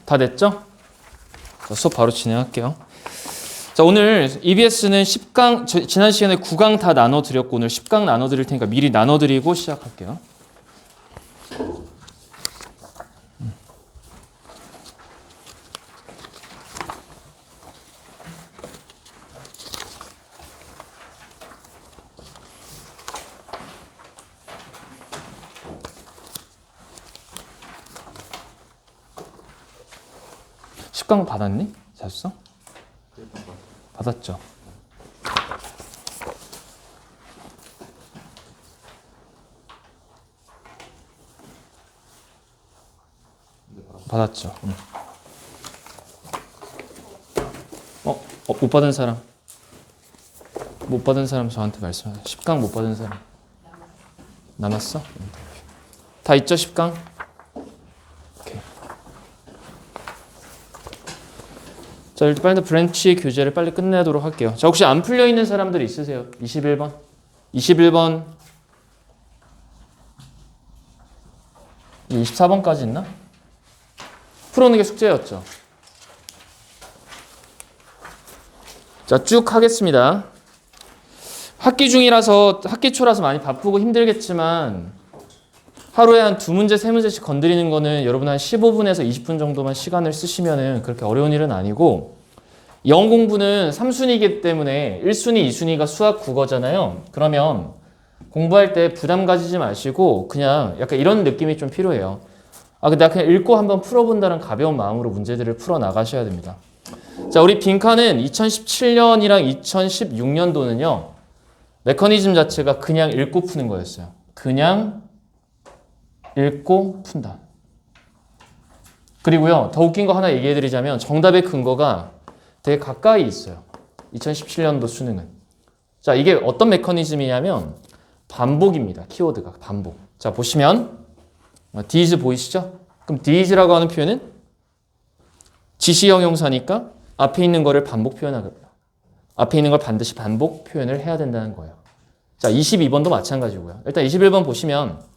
다 됐죠? 자, 수업 바로 진행할게요. 자, 오늘 EBS는 10강, 지난 시간에 9강 다 나눠드렸고 오늘 10강 나눠드릴 테니까 미리 나눠드리고 시작할게요. 강 받았니? 잤어? 받았죠? 받았죠? 응. 못 받은 사람? 못 받은 사람 저한테 말씀하세요. 10강 못 받은 사람? 남았어? 다 있죠? 10강? 자, 일단 빨리 브랜치 교재를 빨리 끝내도록 할게요. 자, 혹시 안 풀려 있는 사람들 있으세요? 21번? 21번? 24번까지 있나? 풀어오는 게 숙제였죠. 자, 쭉 하겠습니다. 학기 중이라서, 학기 초라서 많이 바쁘고 힘들겠지만 하루에 한 2문제, 3문제씩 건드리는 거는 여러분 한 15분에서 20분 정도만 시간을 쓰시면은 그렇게 어려운 일은 아니고 영어 공부는 3순위이기 때문에 1순위, 2순위가 수학, 국어잖아요. 그러면 공부할 때 부담 가지지 마시고 그냥 약간 이런 느낌이 좀 필요해요. 근데 나 그냥 읽고 한번 풀어본다는 가벼운 마음으로 문제들을 풀어 나가셔야 됩니다. 자, 우리 빈칸은 2017년이랑 2016년도는요. 메커니즘 자체가 그냥 읽고 푸는 거였어요. 그냥 읽고 푼다. 그리고요, 더 웃긴 거 하나 얘기해드리자면 정답의 근거가 되게 가까이 있어요. 2017년도 수능은. 자, 이게 어떤 메커니즘이냐면 반복입니다. 키워드가 반복. 자, 보시면 these 보이시죠? 그럼 these라고 하는 표현은 지시 형용사니까 앞에 있는 거를 반복 표현하겠다. 앞에 있는 걸 반드시 반복 표현을 해야 된다는 거예요. 자, 22번도 마찬가지고요. 일단 21번 보시면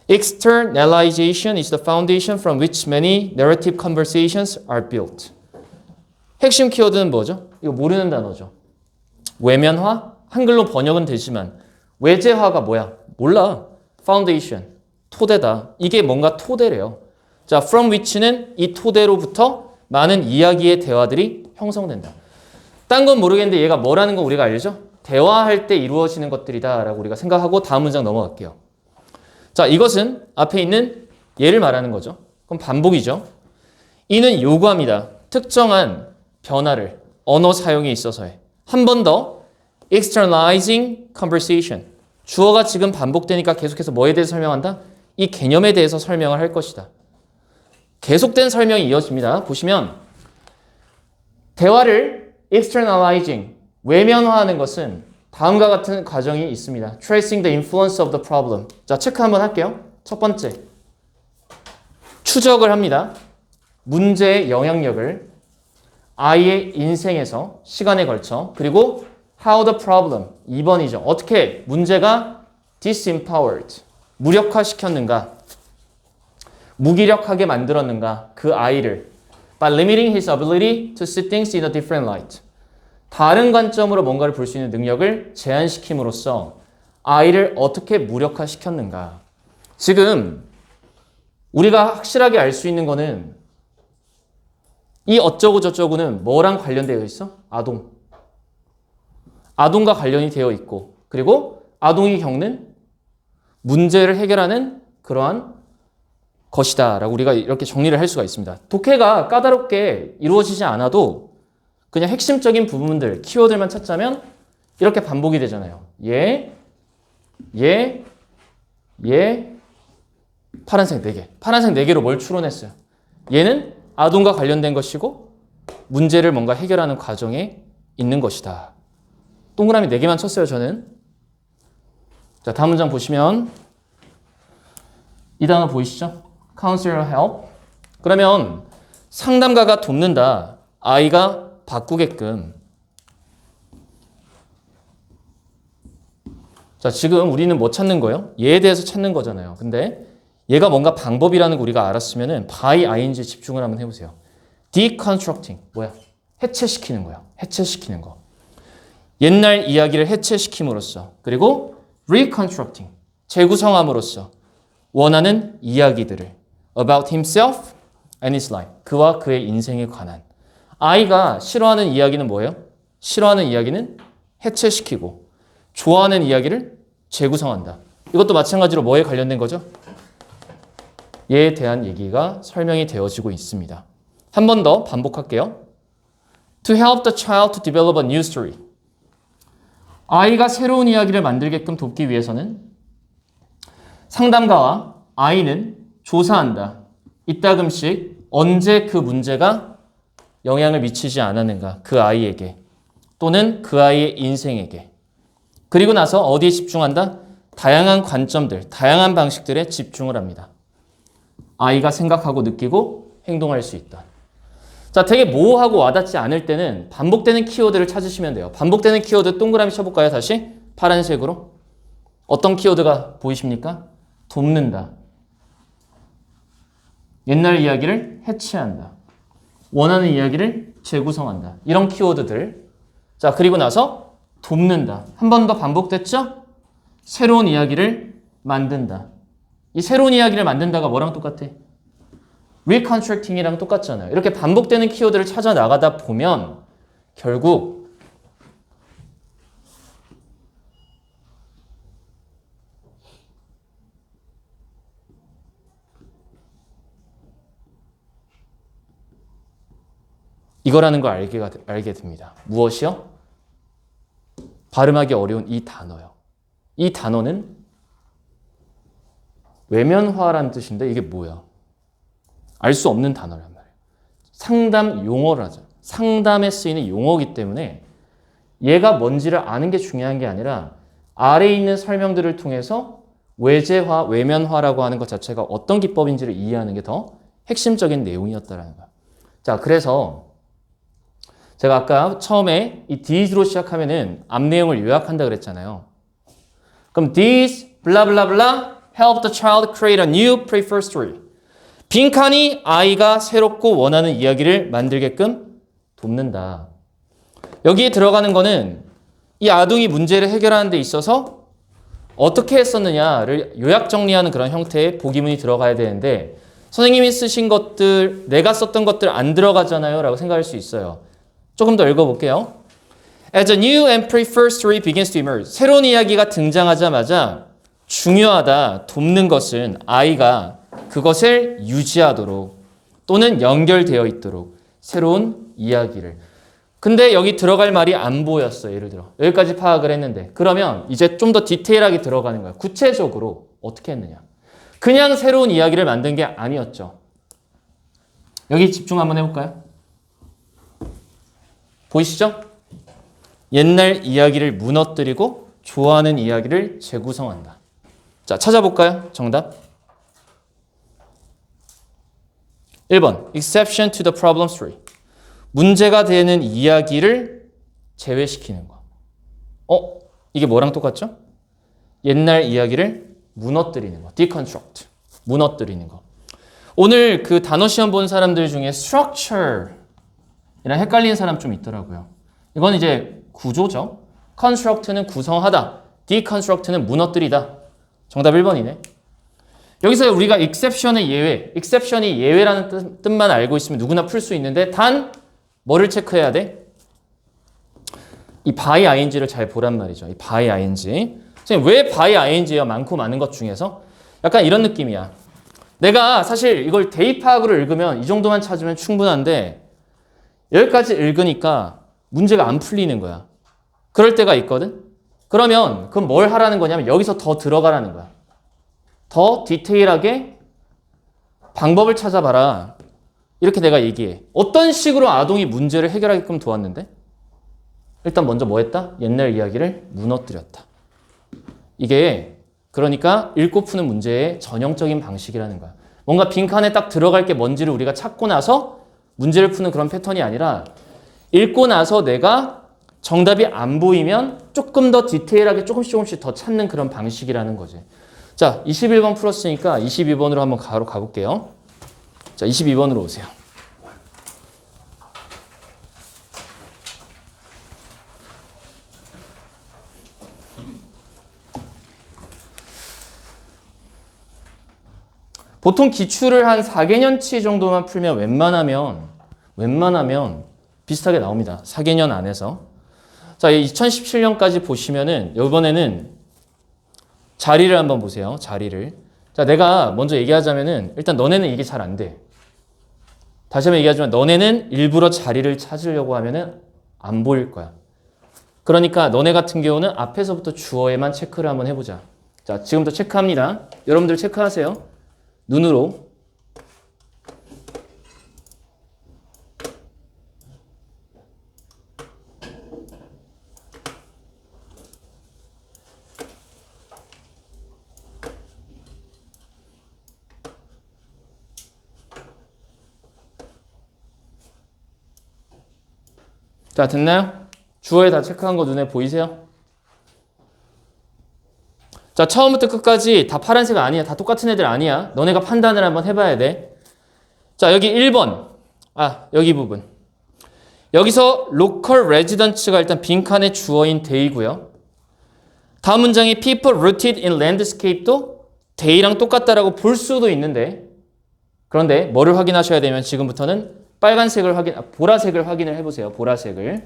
Externalization is the foundation from which many narrative conversations are built. 핵심 키워드는 뭐죠? 이거 모르는 단어죠. 외면화? 한글로 번역은 되지만 외제화가 뭐야? 몰라. Foundation. 토대다. 이게 뭔가 토대래요. 자, from which는 이 토대로부터 많은 이야기의 대화들이 형성된다. 딴 건 모르겠는데 얘가 뭐라는 거 우리가 알죠? 대화할 때 이루어지는 것들이다 라고 우리가 생각하고 다음 문장 넘어갈게요. 자, 이것은 앞에 있는 얘를 말하는 거죠. 그럼 반복이죠. 이는 요구합니다. 특정한 변화를 언어 사용에 있어서의 한 번 더 externalizing conversation. 주어가 지금 반복되니까 계속해서 뭐에 대해서 설명한다? 이 개념에 대해서 설명을 할 것이다. 계속된 설명이 이어집니다. 보시면 대화를 externalizing, 외면화하는 것은 다음과 같은 과정이 있습니다. Tracing the influence of the problem. 자, 체크 한번 할게요. 첫 번째, 추적을 합니다. 문제의 영향력을 아이의 인생에서 시간에 걸쳐. 그리고 how the problem. 2번이죠. 어떻게 문제가 disempowered, 무력화시켰는가, 무기력하게 만들었는가 그 아이를 by limiting his ability to see things in a different light. 다른 관점으로 뭔가를 볼 수 있는 능력을 제한시킴으로써 아이를 어떻게 무력화시켰는가. 지금 우리가 확실하게 알 수 있는 거는 이 어쩌고 저쩌고는 뭐랑 관련되어 있어? 아동. 아동과 관련이 되어 있고 그리고 아동이 겪는 문제를 해결하는 그러한 것이다 라고 우리가 이렇게 정리를 할 수가 있습니다. 독해가 까다롭게 이루어지지 않아도 그냥 핵심적인 부분들, 키워드만 찾자면 이렇게 반복이 되잖아요. 파란색 4개. 파란색 4개로 뭘 추론했어요? 얘는 아동과 관련된 것이고 문제를 뭔가 해결하는 과정에 있는 것이다. 동그라미 4개만 쳤어요, 저는. 자, 다음 문장 보시면 이 단어 보이시죠? Counselor help. 그러면 상담가가 돕는다. 아이가 바꾸게끔. 자, 지금 우리는 뭐 찾는 거예요? 얘에 대해서 찾는 거잖아요. 근데 얘가 뭔가 방법이라는 거 우리가 알았으면은 by ing에 집중을 한번 해보세요. deconstructing 뭐야? 해체시키는 거야. 해체시키는 거. 옛날 이야기를 해체시킴으로써 그리고 reconstructing 재구성함으로써 원하는 이야기들을 about himself and his life 그와 그의 인생에 관한 아이가 싫어하는 이야기는 뭐예요? 싫어하는 이야기는 해체시키고 좋아하는 이야기를 재구성한다. 이것도 마찬가지로 뭐에 관련된 거죠? 얘에 대한 얘기가 설명이 되어지고 있습니다. 한 번 더 반복할게요. To help the child to develop a new story. 아이가 새로운 이야기를 만들게끔 돕기 위해서는 상담가와 아이는 조사한다. 이따금씩 언제 그 문제가 영향을 미치지 않았는가 그 아이에게 또는 그 아이의 인생에게 그리고 나서 어디에 집중한다? 다양한 관점들, 다양한 방식들에 집중을 합니다. 아이가 생각하고 느끼고 행동할 수 있다. 자, 되게 모호하고 와닿지 않을 때는 반복되는 키워드를 찾으시면 돼요. 반복되는 키워드 동그라미 쳐볼까요? 다시 파란색으로. 어떤 키워드가 보이십니까? 돕는다. 옛날 이야기를 해체한다. 원하는 이야기를 재구성한다. 이런 키워드들. 자, 그리고 나서 돕는다. 한 번 더 반복됐죠? 새로운 이야기를 만든다. 이 새로운 이야기를 만든다가 뭐랑 똑같아? reconstructing이랑 똑같잖아요. 이렇게 반복되는 키워드를 찾아 나가다 보면 결국 이거라는 걸 알게 됩니다. 무엇이요? 발음하기 어려운 이 단어요. 이 단어는 외면화라는 뜻인데 이게 뭐야? 알 수 없는 단어란 말이에요. 상담 용어를 하죠. 상담에 쓰이는 용어이기 때문에 얘가 뭔지를 아는 게 중요한 게 아니라 아래에 있는 설명들을 통해서 외제화, 외면화라고 하는 것 자체가 어떤 기법인지를 이해하는 게 더 핵심적인 내용이었다는 거예요. 자, 그래서 제가 아까 처음에 이 these로 시작하면은 앞 내용을 요약한다 그랬잖아요. 그럼 these blah blah blah help the child create a new preferred story. 빈칸이 아이가 새롭고 원하는 이야기를 만들게끔 돕는다. 여기에 들어가는 거는 이 아동이 문제를 해결하는 데 있어서 어떻게 했었느냐를 요약 정리하는 그런 형태의 보기문이 들어가야 되는데 선생님이 쓰신 것들, 내가 썼던 것들 안 들어가잖아요 라고 생각할 수 있어요. 조금 더 읽어볼게요. As a new and preferred story begins to emerge. 새로운 이야기가 등장하자마자 중요하다, 돕는 것은 아이가 그것을 유지하도록 또는 연결되어 있도록 새로운 이야기를. 근데 여기 들어갈 말이 안 보였어요. 예를 들어. 여기까지 파악을 했는데. 그러면 이제 좀 더 디테일하게 들어가는 거야. 구체적으로 어떻게 했느냐. 그냥 새로운 이야기를 만든 게 아니었죠. 여기 집중 한번 해볼까요? 보이시죠? 옛날 이야기를 무너뜨리고 좋아하는 이야기를 재구성한다. 자, 찾아볼까요? 정답. 1번. Exception to the problem story. 문제가 되는 이야기를 제외시키는 거. 이게 뭐랑 똑같죠? 옛날 이야기를 무너뜨리는 거. deconstruct. 무너뜨리는 거. 오늘 그 단어 시험 본 사람들 중에 structure 이랑 헷갈리는 사람 좀 있더라고요. 이건 이제 구조죠. construct는 구성하다. deconstruct는 무너뜨리다. 정답 1번이네. 여기서 우리가 exception의 예외, exception이 예외라는 뜻만 알고 있으면 누구나 풀 수 있는데 단 뭐를 체크해야 돼? 이 by ing를 잘 보란 말이죠. 이 by ing. 선생님 왜 by ing예요? 많고 많은 것 중에서? 약간 이런 느낌이야. 내가 사실 이걸 대입학으로 읽으면 이 정도만 찾으면 충분한데 여기까지 읽으니까 문제가 안 풀리는 거야. 그럴 때가 있거든? 그러면 그럼 뭘 하라는 거냐면 여기서 더 들어가라는 거야. 더 디테일하게 방법을 찾아봐라. 이렇게 내가 얘기해. 어떤 식으로 아동이 문제를 해결하게끔 도왔는데? 일단 먼저 뭐 했다? 옛날 이야기를 무너뜨렸다. 이게 그러니까 읽고 푸는 문제의 전형적인 방식이라는 거야. 뭔가 빈칸에 딱 들어갈 게 뭔지를 우리가 찾고 나서 문제를 푸는 그런 패턴이 아니라 읽고 나서 내가 정답이 안 보이면 조금 더 디테일하게 조금씩 더 찾는 그런 방식이라는 거지. 자, 21번 풀었으니까 22번으로 한번 가볼게요. 자, 22번으로 오세요. 보통 기출을 한 4개년치 정도만 풀면 웬만하면 비슷하게 나옵니다. 4개년 안에서. 자, 2017년까지 보시면은 이번에는 자리를 한번 보세요. 자리를. 자, 내가 먼저 얘기하자면은 일단 너네는 이게 잘 안 돼. 다시 한번 얘기하지만 너네는 일부러 자리를 찾으려고 하면은 안 보일 거야. 그러니까 너네 같은 경우는 앞에서부터 주어에만 체크를 한번 해보자. 자, 지금부터 체크합니다. 여러분들 체크하세요. 눈으로. 자, 됐나요? 주어에 다 체크한 거 눈에 보이세요? 자, 처음부터 끝까지 다 파란색 아니야. 다 똑같은 애들 아니야. 너네가 판단을 한번 해봐야 돼. 자, 여기 1번. 여기 부분. 여기서 local residence가 일단 빈칸의 주어인 they고요. 다음 문장에 people rooted in landscape도 they랑 똑같다라고 볼 수도 있는데, 그런데 뭐를 확인하셔야 되면 지금부터는 보라색을 확인을 해보세요. 보라색을.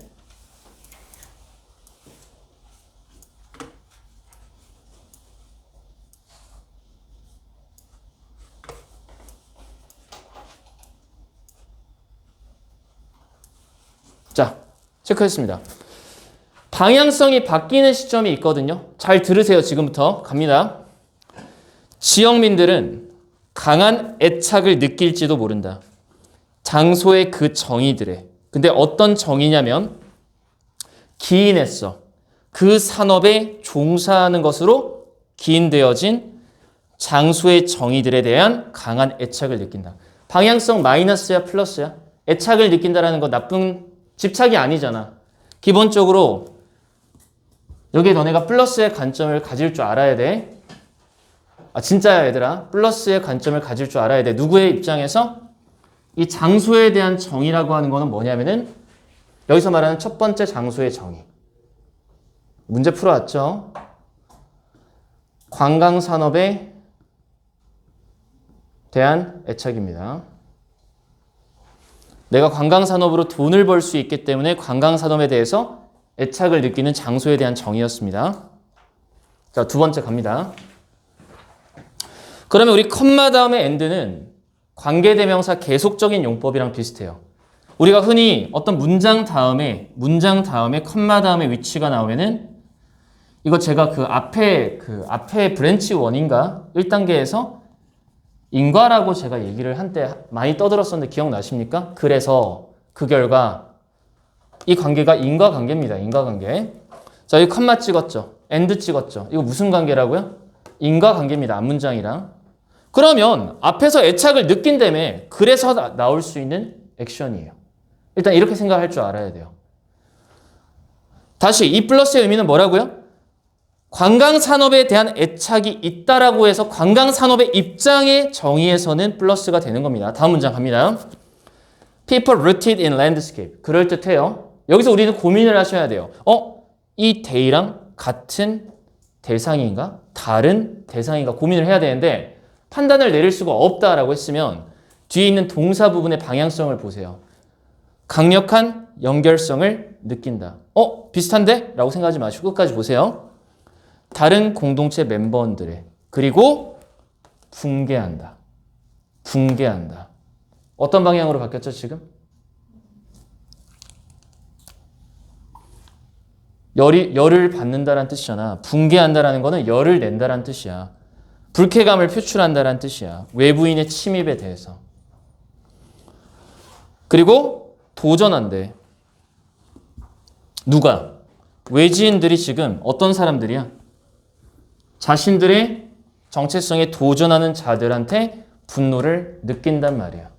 자, 체크했습니다. 방향성이 바뀌는 시점이 있거든요. 잘 들으세요. 지금부터 갑니다. 지역민들은 강한 애착을 느낄지도 모른다. 장소의 그 정의들에. 근데 어떤 정의냐면 기인했어. 그 산업에 종사하는 것으로 기인되어진 장소의 정의들에 대한 강한 애착을 느낀다. 방향성 마이너스야 플러스야? 애착을 느낀다라는 건 나쁜 집착이 아니잖아. 기본적으로 여기에 너네가 플러스의 관점을 가질 줄 알아야 돼. 진짜야 얘들아. 플러스의 관점을 가질 줄 알아야 돼. 누구의 입장에서? 이 장소에 대한 정의라고 하는 거는 뭐냐면은 여기서 말하는 첫 번째 장소의 정의. 문제 풀어왔죠? 관광산업에 대한 애착입니다. 내가 관광산업으로 돈을 벌 수 있기 때문에 관광산업에 대해서 애착을 느끼는 장소에 대한 정의였습니다. 자, 두 번째 갑니다. 그러면 우리 컴마 다음에 and는 관계대명사 계속적인 용법이랑 비슷해요. 우리가 흔히 어떤 문장 다음에 컴마 다음에 위치가 나오면은 이거 제가 그 앞에 브랜치 1인가 1단계에서 인과라고 제가 얘기를 한때 많이 떠들었었는데 기억나십니까? 그래서 그 결과 이 관계가 인과관계입니다. 인과관계. 자, 여기 컴마 찍었죠. and 찍었죠. 이거 무슨 관계라고요? 인과관계입니다. 앞문장이랑. 그러면 앞에서 애착을 느낀다며 그래서 나올 수 있는 액션이에요. 일단 이렇게 생각할 줄 알아야 돼요. 다시 이 플러스의 의미는 뭐라고요? 관광산업에 대한 애착이 있다라고 해서 관광산업의 입장의 정의에서는 플러스가 되는 겁니다. 다음 문장 갑니다. People rooted in landscape. 그럴듯해요. 여기서 우리는 고민을 하셔야 돼요. 이 they랑 같은 대상인가? 다른 대상인가? 고민을 해야 되는데 판단을 내릴 수가 없다라고 했으면 뒤에 있는 동사 부분의 방향성을 보세요. 강력한 연결성을 느낀다. 비슷한데? 라고 생각하지 마시고 끝까지 보세요. 다른 공동체 멤버들의 그리고 붕괴한다. 어떤 방향으로 바뀌었죠 지금? 열을 받는다라는 뜻이잖아. 붕괴한다라는 거는 열을 낸다라는 뜻이야. 불쾌감을 표출한다라는 뜻이야. 외부인의 침입에 대해서. 그리고 도전한대. 누가? 외지인들이 지금 어떤 사람들이야? 자신들의 정체성에 도전하는 자들한테 분노를 느낀단 말이야.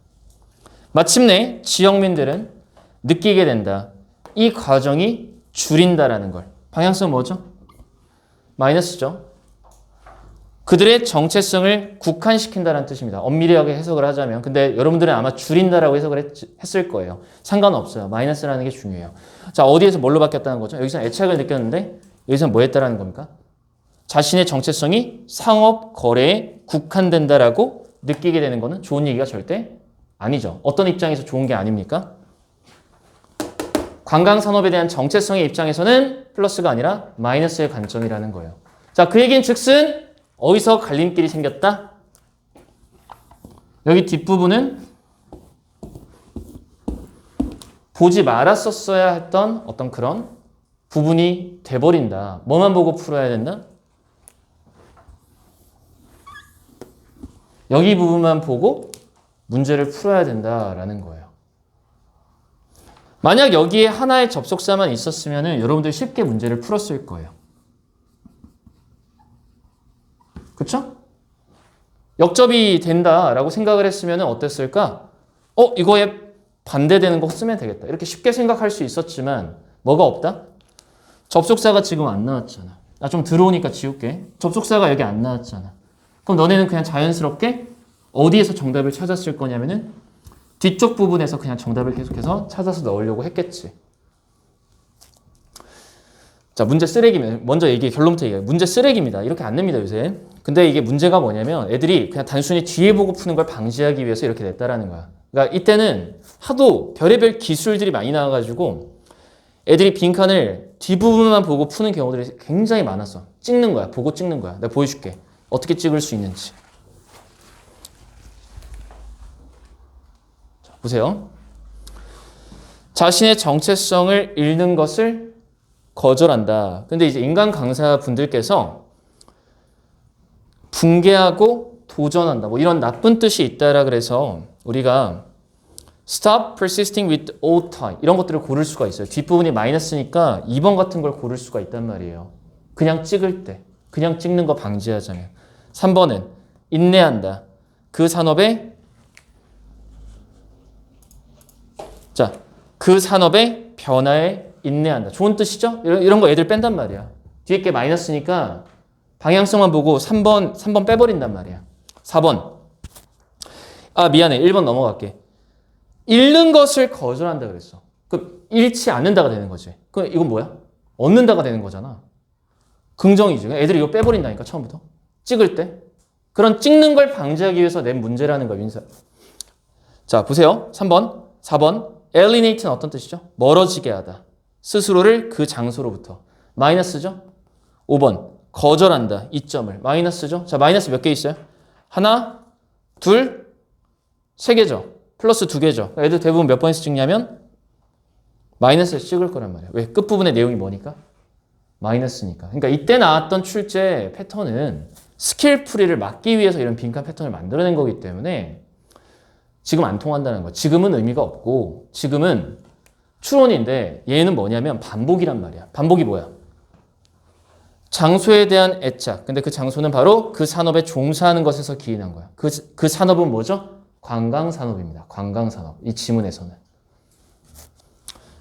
마침내 지역민들은 느끼게 된다. 이 과정이 줄인다라는 걸. 방향성 뭐죠? 마이너스죠. 그들의 정체성을 국한시킨다는 뜻입니다. 엄밀하게 해석을 하자면. 근데 여러분들은 아마 줄인다라고 해석을 했을 거예요. 상관없어요. 마이너스라는 게 중요해요. 자, 어디에서 뭘로 바뀌었다는 거죠? 여기서 애착을 느꼈는데 여기서 뭐 했다라는 겁니까? 자신의 정체성이 상업 거래에 국한된다라고 느끼게 되는 거는 좋은 얘기가 절대 아니죠. 어떤 입장에서 좋은 게 아닙니까? 관광산업에 대한 정체성의 입장에서는 플러스가 아니라 마이너스의 관점이라는 거예요. 자, 그 얘기는 즉슨 어디서 갈림길이 생겼다? 여기 뒷부분은 보지 말았었어야 했던 어떤 그런 부분이 돼버린다. 뭐만 보고 풀어야 된다? 여기 부분만 보고 문제를 풀어야 된다라는 거예요. 만약 여기에 하나의 접속사만 있었으면 여러분들 쉽게 문제를 풀었을 거예요. 그쵸? 역접이 된다라고 생각을 했으면 어땠을까? 이거에 반대되는 거 쓰면 되겠다. 이렇게 쉽게 생각할 수 있었지만 뭐가 없다? 접속사가 지금 안 나왔잖아. 나 좀 들어오니까 지울게. 접속사가 여기 안 나왔잖아. 그럼 너네는 그냥 자연스럽게 어디에서 정답을 찾았을 거냐면은 뒤쪽 부분에서 그냥 정답을 계속해서 찾아서 넣으려고 했겠지. 자, 문제 쓰레기면 먼저 결론부터 얘기해요. 문제 쓰레기입니다. 이렇게 안 냅니다, 요새. 근데 이게 문제가 뭐냐면 애들이 그냥 단순히 뒤에 보고 푸는 걸 방지하기 위해서 이렇게 냈다라는 거야. 그러니까 이때는 하도 별의별 기술들이 많이 나와가지고 애들이 빈칸을 뒷부분만 보고 푸는 경우들이 굉장히 많았어. 찍는 거야. 보고 찍는 거야. 내가 보여줄게. 어떻게 찍을 수 있는지. 자, 보세요. 자신의 정체성을 잃는 것을 거절한다. 근데 이제 인간 강사분들께서 붕괴하고 도전한다. 뭐 이런 나쁜 뜻이 있다라 그래서 우리가 stop persisting with old type 이런 것들을 고를 수가 있어요. 뒷부분이 마이너스니까 2번 같은 걸 고를 수가 있단 말이에요. 그냥 찍을 때. 그냥 찍는 거 방지하자면. 3번은 인내한다. 그 산업의 변화에 인내한다. 좋은 뜻이죠? 이런 거 애들 뺀단 말이야. 뒤에 게 마이너스니까 방향성만 보고 3번 빼버린단 말이야. 4번. 미안해. 1번 넘어갈게. 잃는 것을 거절한다 그랬어. 그 잃지 않는다가 되는 거지. 그 이건 뭐야? 얻는다가 되는 거잖아. 긍정이지. 애들이 이거 빼버린다니까 처음부터. 찍을 때. 그런 찍는 걸 방지하기 위해서 낸 문제라는 거야. 자, 보세요. 3번. 4번. alienate는 어떤 뜻이죠? 멀어지게 하다. 스스로를 그 장소로부터. 마이너스죠? 5번. 거절한다. 이점을. 마이너스죠? 자, 마이너스 몇 개 있어요? 하나, 둘, 세 개죠. 플러스 두 개죠. 애들 대부분 몇 번에서 찍냐면 마이너스에서 찍을 거란 말이에요. 왜? 끝부분의 내용이 뭐니까? 마이너스니까. 그러니까 이때 나왔던 출제 패턴은 스킬 풀이를 막기 위해서 이런 빈칸 패턴을 만들어낸 거기 때문에 지금 안 통한다는 거야. 지금은 의미가 없고 지금은 추론인데 얘는 뭐냐면 반복이란 말이야. 반복이 뭐야? 장소에 대한 애착. 근데 그 장소는 바로 그 산업에 종사하는 것에서 기인한 거야. 그 산업은 뭐죠? 관광산업입니다. 관광산업. 이 지문에서는.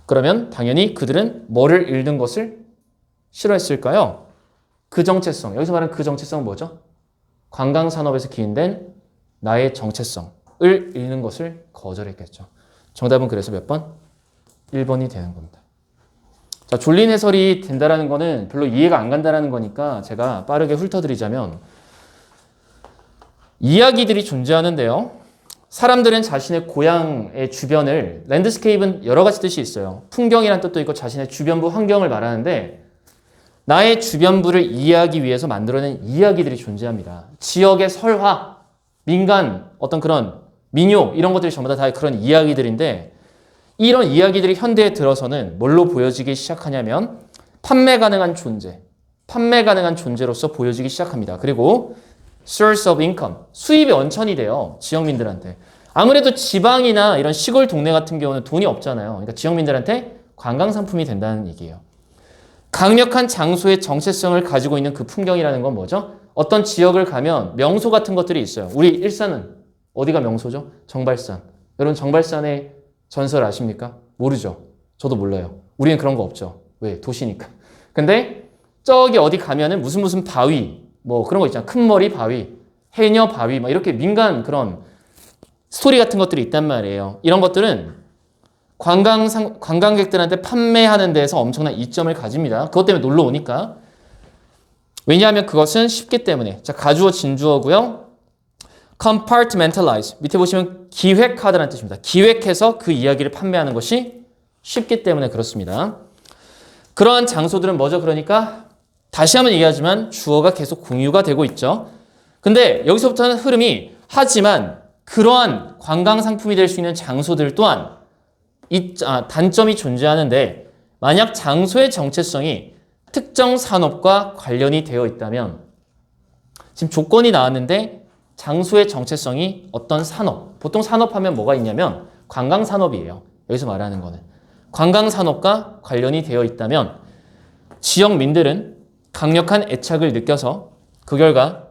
그러면 당연히 그들은 뭐를 잃는 것을 싫어했을까요? 그 정체성. 여기서 말하는 그 정체성은 뭐죠? 관광산업에서 기인된 나의 정체성을 잃는 것을 거절했겠죠. 정답은 그래서 몇 번? 1번이 되는 겁니다. 자, 졸린 해설이 된다라는 거는 별로 이해가 안 간다라는 거니까 제가 빠르게 훑어드리자면 이야기들이 존재하는데요. 사람들은 자신의 고향의 주변을 랜드스케이프는 여러 가지 뜻이 있어요. 풍경이란 뜻도 있고 자신의 주변부 환경을 말하는데 나의 주변부를 이해하기 위해서 만들어낸 이야기들이 존재합니다. 지역의 설화, 민간, 어떤 그런 민요 이런 것들이 전부 다 그런 이야기들인데 이런 이야기들이 현대에 들어서는 뭘로 보여지기 시작하냐면 판매 가능한 존재로서 보여지기 시작합니다. 그리고 source of income, 수입의 원천이 돼요. 지역민들한테. 아무래도 지방이나 이런 시골 동네 같은 경우는 돈이 없잖아요. 그러니까 지역민들한테 관광상품이 된다는 얘기예요. 강력한 장소의 정체성을 가지고 있는 그 풍경이라는 건 뭐죠? 어떤 지역을 가면 명소 같은 것들이 있어요. 우리 일산은 어디가 명소죠? 정발산. 여러분 정발산의 전설 아십니까? 모르죠. 저도 몰라요. 우리는 그런 거 없죠. 왜? 도시니까. 근데 저기 어디 가면은 무슨 바위, 뭐 그런 거 있잖아. 큰 머리 바위, 해녀 바위, 막 이렇게 민간 그런 스토리 같은 것들이 있단 말이에요. 이런 것들은 관광객들한테 판매하는 데에서 엄청난 이점을 가집니다. 그것 때문에 놀러 오니까. 왜냐하면 그것은 쉽기 때문에. 자, 가주어 진주어고요. compartmentalize. 밑에 보시면 기획하다는 뜻입니다. 기획해서 그 이야기를 판매하는 것이 쉽기 때문에 그렇습니다. 그러한 장소들은 뭐죠? 그러니까 다시 한번 얘기하지만 주어가 계속 공유가 되고 있죠. 근데 여기서부터는 흐름이 하지만 그러한 관광 상품이 될 수 있는 장소들 또한 단점이 존재하는데 만약 장소의 정체성이 특정 산업과 관련이 되어 있다면 지금 조건이 나왔는데 장소의 정체성이 어떤 산업, 보통 산업하면 뭐가 있냐면 관광산업이에요. 여기서 말하는 거는. 관광산업과 관련이 되어 있다면 지역민들은 강력한 애착을 느껴서 그 결과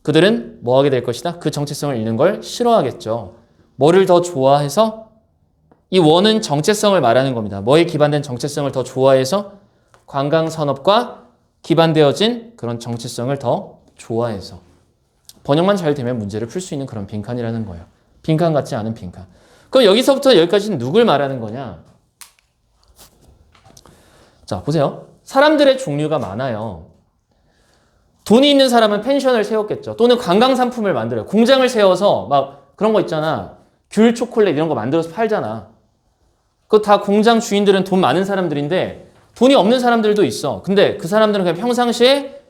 그들은 뭐 하게 될 것이다? 그 정체성을 잃는 걸 싫어하겠죠. 뭐를 더 좋아해서? 이 원은 정체성을 말하는 겁니다. 뭐에 기반된 정체성을 더 좋아해서? 관광산업과 기반되어진 그런 정체성을 더 좋아해서. 번역만 잘 되면 문제를 풀 수 있는 그런 빈칸이라는 거예요. 빈칸 같지 않은 빈칸. 그럼 여기서부터 여기까지는 누굴 말하는 거냐? 자, 보세요. 사람들의 종류가 많아요. 돈이 있는 사람은 펜션을 세웠겠죠. 또는 관광 상품을 만들어요. 공장을 세워서 막 그런 거 있잖아. 귤 초콜릿 이런 거 만들어서 팔잖아. 그거 다 공장 주인들은 돈 많은 사람들인데 돈이 없는 사람들도 있어. 근데 그 사람들은 그냥 평상시에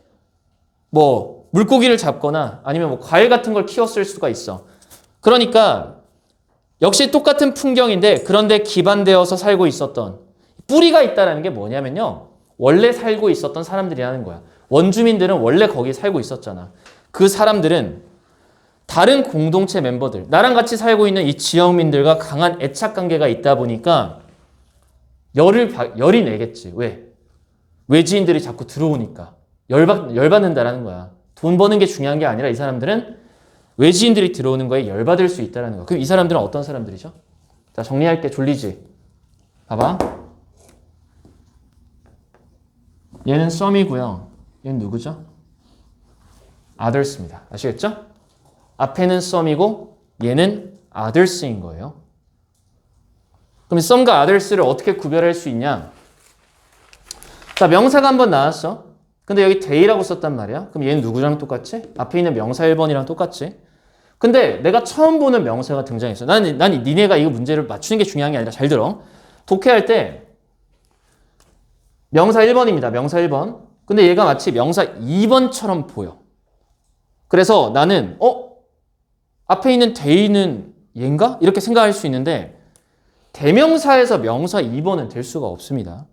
뭐 물고기를 잡거나 아니면 뭐 과일 같은 걸 키웠을 수가 있어. 그러니까 역시 똑같은 풍경인데 그런데 기반되어서 살고 있었던 뿌리가 있다는 게 뭐냐면요. 원래 살고 있었던 사람들이라는 거야. 원주민들은 원래 거기 살고 있었잖아. 그 사람들은 다른 공동체 멤버들, 나랑 같이 살고 있는 이 지역민들과 강한 애착관계가 있다 보니까 열이 내겠지. 왜? 외지인들이 자꾸 들어오니까. 열받는다라는 거야. 돈 버는 게 중요한 게 아니라 이 사람들은 외지인들이 들어오는 거에 열받을 수 있다는 거야. 그럼 이 사람들은 어떤 사람들이죠? 자, 정리할게. 졸리지? 봐봐. 얘는 썸이고요. 얘는 누구죠? others입니다. 아시겠죠? 앞에는 썸이고 얘는 others인 거예요. 그럼 썸과 others를 어떻게 구별할 수 있냐? 자, 명사가 한번 나왔어. 근데 여기 they라고 썼단 말이야. 그럼 얘는 누구랑 똑같지? 앞에 있는 명사 1번이랑 똑같지? 근데 내가 처음 보는 명사가 등장했어. 난 니네가 이거 문제를 맞추는 게 중요한 게 아니라 잘 들어. 독해할 때 명사 1번입니다. 명사 1번. 근데 얘가 마치 명사 2번처럼 보여. 그래서 나는 앞에 있는 they는 얘인가? 이렇게 생각할 수 있는데 대명사에서 명사 2번은 될 수가 없습니다.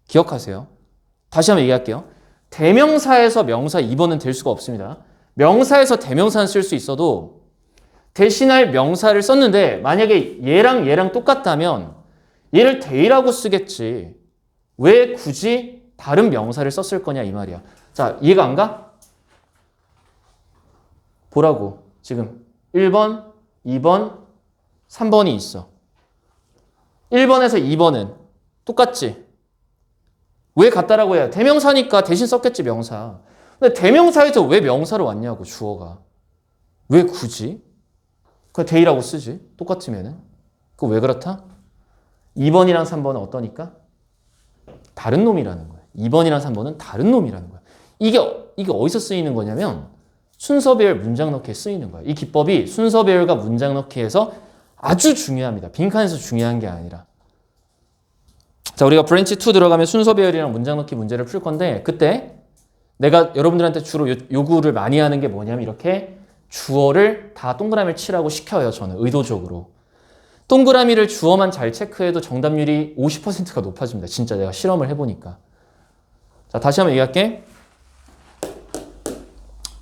기억하세요. 다시 한번 얘기할게요. 대명사에서 명사 2번은 될 수가 없습니다. 명사에서 대명사는 쓸 수 있어도 대신할 명사를 썼는데 만약에 얘랑 똑같다면 얘를 they라고 쓰겠지. 왜 굳이 다른 명사를 썼을 거냐 이 말이야. 자, 이해가 안 가? 보라고. 지금 1번, 2번, 3번이 있어. 1번에서 2번은 똑같지? 왜 같다라고 해야? 대명사니까 대신 썼겠지, 명사. 근데 대명사에서 왜 명사로 왔냐고, 주어가. 왜 굳이? 그냥 they라고 쓰지, 똑같으면은. 그거 왜 그렇다? 2번이랑 3번은 어떠니까? 다른 놈이라는 거야. 2번이랑 3번은 다른 놈이라는 거야. 이게 어디서 쓰이는 거냐면 순서 배열 문장 넣기에 쓰이는 거야. 이 기법이 순서 배열과 문장 넣기에서 아주 중요합니다. 빈칸에서 중요한 게 아니라. 자, 우리가 브랜치 2 들어가면 순서 배열이랑 문장 넣기 문제를 풀 건데 그때 내가 여러분들한테 주로 요구를 많이 하는 게 뭐냐면 이렇게 주어를 다 동그라미를 치라고 시켜요. 저는 의도적으로. 동그라미를 주어만 잘 체크해도 정답률이 50%가 높아집니다. 진짜 내가 실험을 해보니까. 자, 다시 한번 얘기할게.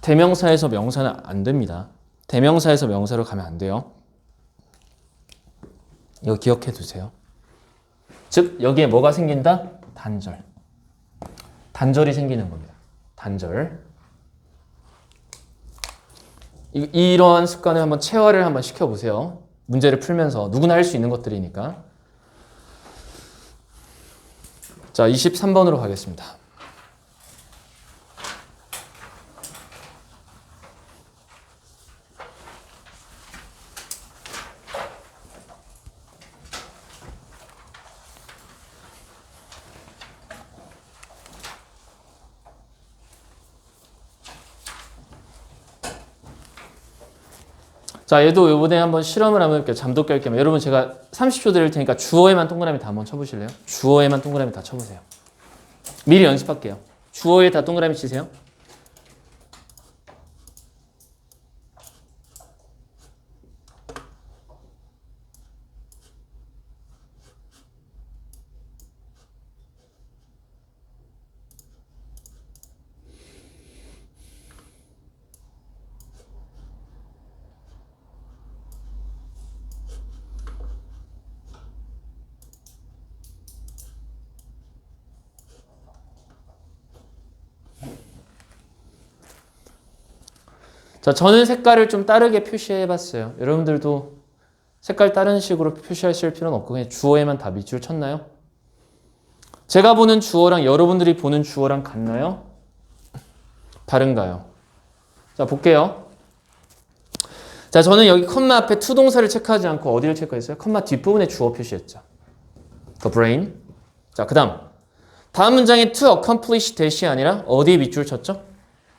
대명사에서 명사는 안 됩니다. 대명사에서 명사로 가면 안 돼요. 이거 기억해 두세요. 즉 여기에 뭐가 생긴다? 단절. 단절이 생기는 겁니다. 단절. 이러한 습관을 한번 체화를 한번 시켜보세요. 문제를 풀면서 누구나 할 수 있는 것들이니까. 자, 23번으로 가겠습니다. 자, 얘도 이번에 한번 실험을 한번 해볼게요. 잠도 깰 겸. 여러분 제가 30초 드릴 테니까 주어에만 동그라미 다 한번 쳐보실래요? 주어에만 동그라미 다 쳐보세요. 미리 연습할게요. 주어에 다 동그라미 치세요. 자, 저는 색깔을 좀 다르게 표시해 봤어요. 여러분들도 색깔 다른 식으로 표시하실 필요는 없고 그냥 주어에만 다 밑줄 쳤나요? 제가 보는 주어랑 여러분들이 보는 주어랑 같나요? 다른가요? 자, 볼게요. 자, 저는 여기 컴마 앞에 to 동사를 체크하지 않고 어디를 체크했어요? 컴마 뒷부분에 주어 표시했죠. The brain. 자, 그 다음 문장에 to accomplish that이 아니라 어디에 밑줄 쳤죠?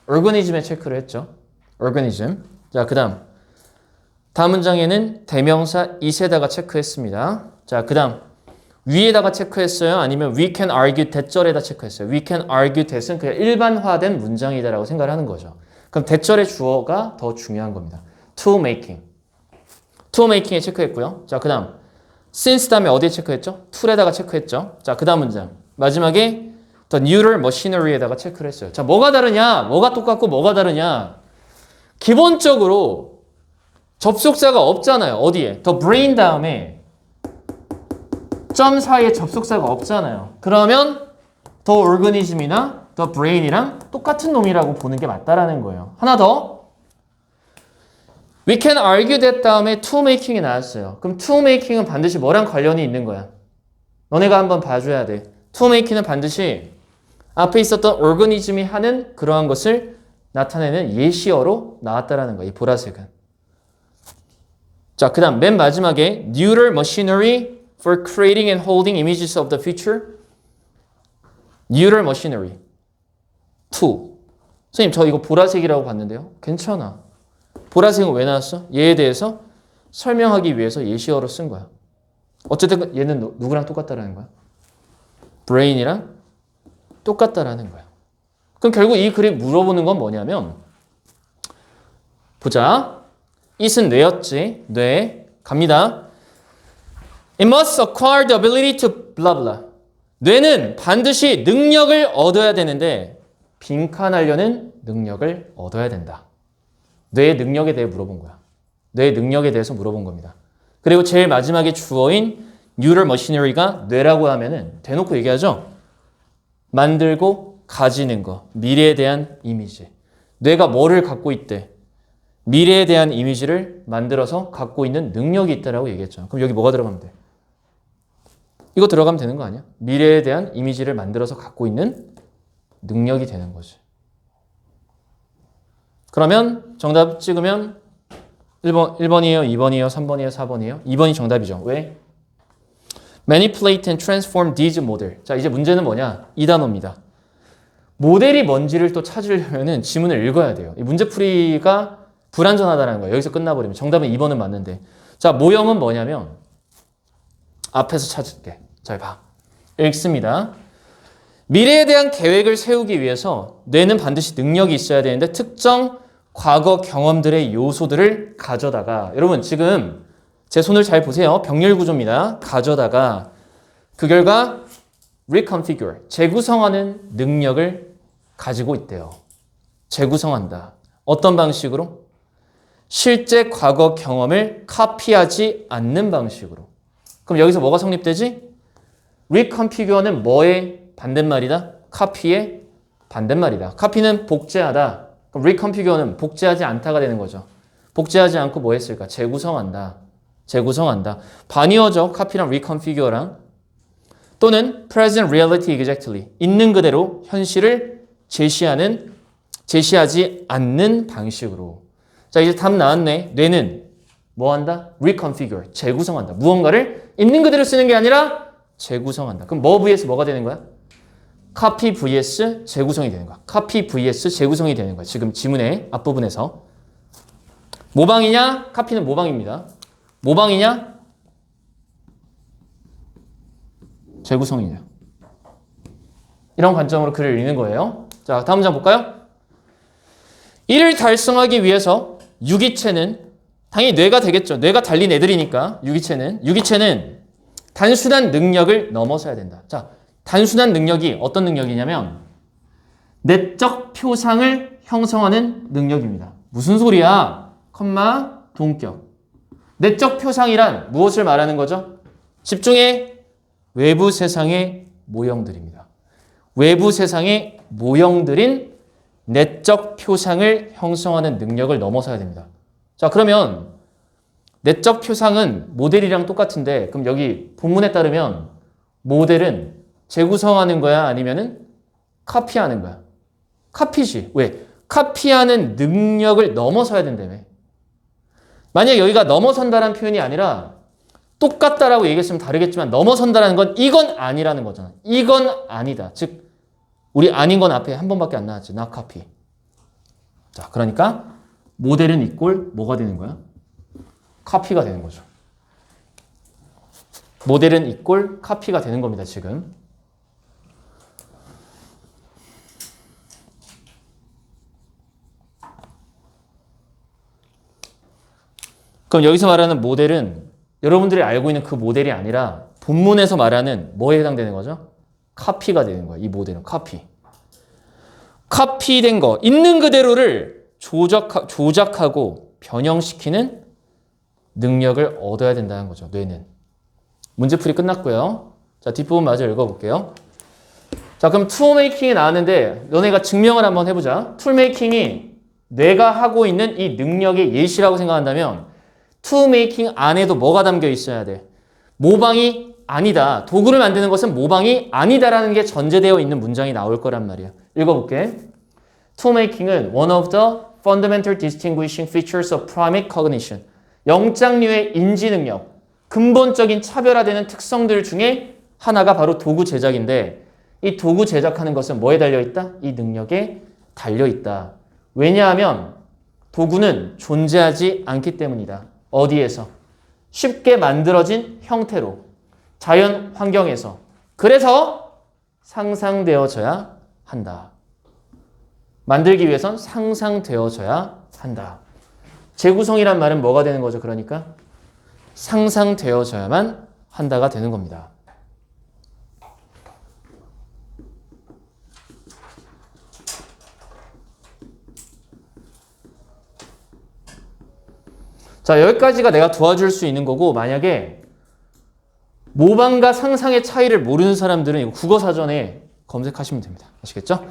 organism에 체크를 했죠. organism. 자, 그 다음 문장에는 대명사 it에다가 체크했습니다. 자, 그 다음 위에다가 체크했어요? 아니면 we can argue that절에다 체크했어요? we can argue that은 그냥 일반화된 문장이다라고 생각을 하는 거죠. 그럼 that절의 주어가 더 중요한 겁니다. to making. to making에 체크했고요. 자, 그 다음 since 다음에 어디에 체크했죠? to에다가 체크했죠. 자, 그 다음 문장 마지막에 the neural machinery에다가 체크를 했어요. 자, 뭐가 다르냐? 뭐가 똑같고 뭐가 다르냐? 기본적으로 접속사가 없잖아요. 어디에? the brain 다음에 점 사이에 접속사가 없잖아요. 그러면 the organism이나 the brain이랑 똑같은 놈이라고 보는 게 맞다라는 거예요. 하나 더. We can argue that 다음에 to making이 나왔어요. 그럼 to making은 반드시 뭐랑 관련이 있는 거야? 너네가 한번 봐줘야 돼. to making은 반드시 앞에 있었던 organism이 하는 그러한 것을 나타내는 예시어로 나왔다라는 거예요. 이 보라색은. 자, 그 다음 맨 마지막에 neural machinery for creating and holding images of the future. neural machinery. to. 선생님, 저 이거 보라색이라고 봤는데요. 괜찮아. 보라색은 왜 나왔어? 얘에 대해서 설명하기 위해서 예시어로 쓴 거야. 어쨌든 얘는 누구랑 똑같다라는 거야? brain이랑 똑같다라는 거야. 그럼 결국 이 글이 물어보는 건 뭐냐면 보자. it은 뇌였지. 뇌. 갑니다. It must acquire the ability to blah blah. 뇌는 반드시 능력을 얻어야 되는데 빈칸하려는 능력을 얻어야 된다. 뇌의 능력에 대해 물어본 거야. 뇌의 능력에 대해서 물어본 겁니다. 그리고 제일 마지막에 주어인 neural machinery가 뇌라고 하면은 대놓고 얘기하죠. 만들고 가지는 거. 미래에 대한 이미지. 뇌가 뭐를 갖고 있대? 미래에 대한 이미지를 만들어서 갖고 있는 능력이 있다라고 얘기했죠. 그럼 여기 뭐가 들어가면 돼? 이거 들어가면 되는 거 아니야? 미래에 대한 이미지를 만들어서 갖고 있는 능력이 되는 거지. 그러면 정답 찍으면 1번이에요, 2번이에요, 3번이에요, 4번이에요? 2번이 정답이죠. 왜? Manipulate and transform these model. 자, 이제 문제는 뭐냐? 이 단어입니다. 모델이 뭔지를 또 찾으려면 지문을 읽어야 돼요. 이 문제풀이가 불완전하다는 거예요. 여기서 끝나버리면. 정답은 2번은 맞는데. 자, 모형은 뭐냐면 앞에서 찾을게. 잘 봐. 읽습니다. 미래에 대한 계획을 세우기 위해서 뇌는 반드시 능력이 있어야 되는데 특정 과거 경험들의 요소들을 가져다가 여러분 지금 제 손을 잘 보세요. 병렬 구조입니다. 가져다가 그 결과 reconfigure, 재구성하는 능력을 가지고 있대요. 재구성한다. 어떤 방식으로? 실제 과거 경험을 카피하지 않는 방식으로. 그럼 여기서 뭐가 성립되지? reconfigure는 뭐의 반대말이다? 카피의 반대말이다. 카피는 복제하다. 그럼 reconfigure는 복제하지 않다가 되는 거죠. 복제하지 않고 뭐 했을까? 재구성한다. 재구성한다. 반이어죠. 카피랑 reconfigure랑. 또는 present reality exactly. 있는 그대로 현실을 제시하지 않는 방식으로. 자, 이제 답 나왔네. 뇌는 뭐 한다? reconfigure. 재구성한다. 무언가를 있는 그대로 쓰는 게 아니라 재구성한다. 그럼 뭐 vs 뭐가 되는 거야? copy vs 재구성이 되는 거야. copy vs 재구성이 되는 거야. 지금 지문의 앞부분에서. 모방이냐? 카피는 모방입니다. 모방이냐? 재구성이냐? 이런 관점으로 글을 읽는 거예요. 자, 다음 문장 볼까요? 이를 달성하기 위해서 유기체는 당연히 뇌가 되겠죠. 뇌가 달린 애들이니까 유기체는 단순한 능력을 넘어서야 된다. 자, 단순한 능력이 어떤 능력이냐면 내적 표상을 형성하는 능력입니다. 무슨 소리야? 동격. 내적 표상이란 무엇을 말하는 거죠? 집중해. 외부 세상의 모형들입니다. 외부 세상의 모형들인 내적 표상을 형성하는 능력을 넘어서야 됩니다. 자, 그러면 내적 표상은 모델이랑 똑같은데 그럼 여기 본문에 따르면 모델은 재구성하는 거야? 아니면은 카피하는 거야? 카피지. 왜? 카피하는 능력을 넘어서야 된다며. 만약 여기가 넘어선다라는 표현이 아니라 똑같다라고 얘기했으면 다르겠지만 넘어선다라는 건 이건 아니라는 거잖아. 이건 아니다. 즉 우리 아닌 건 앞에 한 번밖에 안 나왔지. not copy. 자, 그러니까 모델은 이꼴 뭐가 되는 거야? 카피가 되는 거죠. 모델은 이꼴 카피가 되는 겁니다, 지금. 그럼 여기서 말하는 모델은 여러분들이 알고 있는 그 모델이 아니라 본문에서 말하는 뭐에 해당되는 거죠? 카피가 되는 거예요. 이 모델은 카피. 카피된 거, 있는 그대로를 조작하고 변형시키는 능력을 얻어야 된다는 거죠. 뇌는. 문제풀이 끝났고요. 자, 뒷부분 마저 읽어볼게요. 자, 그럼 툴메이킹이 나왔는데 너네가 증명을 한번 해보자. 툴메이킹이 뇌가 하고 있는 이 능력의 예시라고 생각한다면 툴메이킹 안에도 뭐가 담겨 있어야 돼? 모방이 아니다. 도구를 만드는 것은 모방이 아니다라는 게 전제되어 있는 문장이 나올 거란 말이야. 읽어볼게. 툴메이킹은 one of the fundamental distinguishing features of primate cognition. 영장류의 인지 능력, 근본적인 차별화되는 특성들 중에 하나가 바로 도구 제작인데 이 도구 제작하는 것은 뭐에 달려있다? 이 능력에 달려있다. 왜냐하면 도구는 존재하지 않기 때문이다. 어디에서? 쉽게 만들어진 형태로, 자연 환경에서. 그래서 상상되어져야 한다. 만들기 위해선 상상되어져야 한다. 재구성이란 말은 뭐가 되는 거죠? 그러니까 상상되어져야만 한다가 되는 겁니다. 자, 여기까지가 내가 도와줄 수 있는 거고 만약에 모방과 상상의 차이를 모르는 사람들은 이거 국어사전에 검색하시면 됩니다. 아시겠죠?